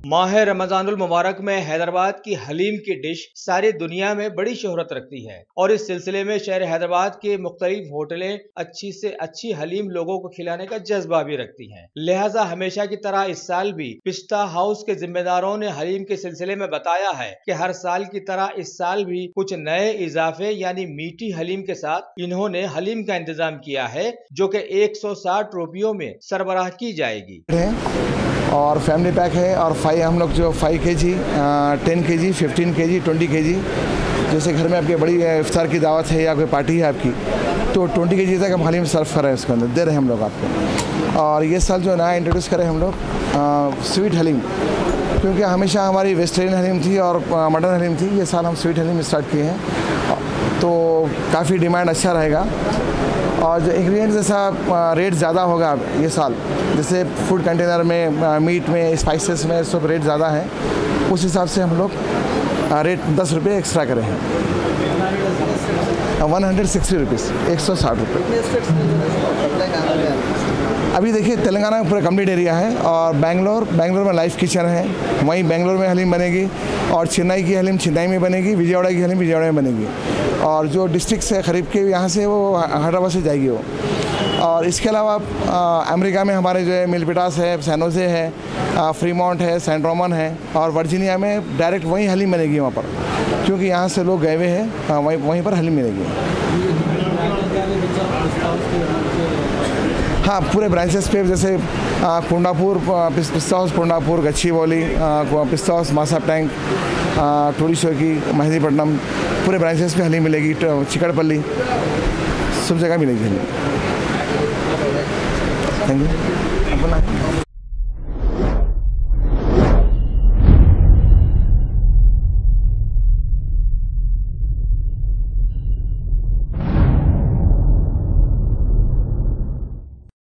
माह रमजानुल मुबारक में हैदराबाद की हलीम की डिश सारी दुनिया में बड़ी शोहरत रखती है और इस सिलसिले में शहर हैदराबाद के मुख्तलिफ होटलें अच्छी से अच्छी हलीम लोगों को खिलाने का जज्बा भी रखती हैं। लिहाजा हमेशा की तरह इस साल भी पिस्ता हाउस के जिम्मेदारों ने हलीम के सिलसिले में बताया है कि हर साल की तरह इस साल भी कुछ नए इजाफे यानी मीठी हलीम के साथ इन्होंने हलीम का इंतजाम किया है, जो कि 160 रुपयों में सरबराह की जाएगी। और फैमिली पैक है और हम लोग जो 5 kg, 10 kg, 15 kg, 20 kg, जैसे घर में आपकी बड़ी इफ्तार की दावत है या कोई पार्टी है आपकी, तो 20 kg तक हम हलीम सर्व कर रहे हैं, उसके अंदर दे रहे हैं हम लोग आपको। और ये साल जो नया इंट्रोड्यूस करें हम लोग स्वीट हलीम, क्योंकि हमेशा हमारी वेजिटेरियन हलीम थी और मटन हलीम थी, ये साल हम स्वीट हलीम स्टार्ट किए हैं, तो काफ़ी डिमांड अच्छा रहेगा। और जो इंग्रेडिएंट्स जैसा रेट ज़्यादा होगा ये साल, जैसे फूड कंटेनर में, मीट में, स्पाइसेस में सब रेट ज़्यादा है, उस हिसाब से हम लोग रेट 10 रुपये एक्स्ट्रा करें हैं। 160 रुपीज़, 160 रुपये। अभी देखिए तेलंगाना में पूरा कंप्लीट एरिया है और बेंगलोर में लाइव किचन है, वहीं बेंगलोर में हलीम बनेगी और चेन्नई की हलीम चेन्नई में बनेगी, विजयवाड़ा की हलीम विजयवाड़ा में बनेगी और जो डिस्ट्रिक्ट से खरीद के यहाँ से वो हैदराबाद से जाएगी वो। और इसके अलावा अमेरिका में हमारे जो है मिलपिटास है, सैनोजे है, फ्रीमोंट है, सैंट रोमन है और वर्जीनिया में डायरेक्ट वहीं हलीम बनेगी वहाँ पर, क्योंकि यहाँ से लोग गए हुए हैं, वहीं पर हलीम मिलेगी। हाँ, पूरे ब्रांचेस पे जैसे कुंडापुर, पिस्ता हाउस कुंडापुर, गच्चीबौली, पिस्ता हाउस मासाब टैंक, टोरी चौकी, मेहदीपट्टनम, पूरे ब्रांचेस पे हलीम मिलेगी। चिकड़पल्ली, सब जगह मिलेगी हलीम। Thank you.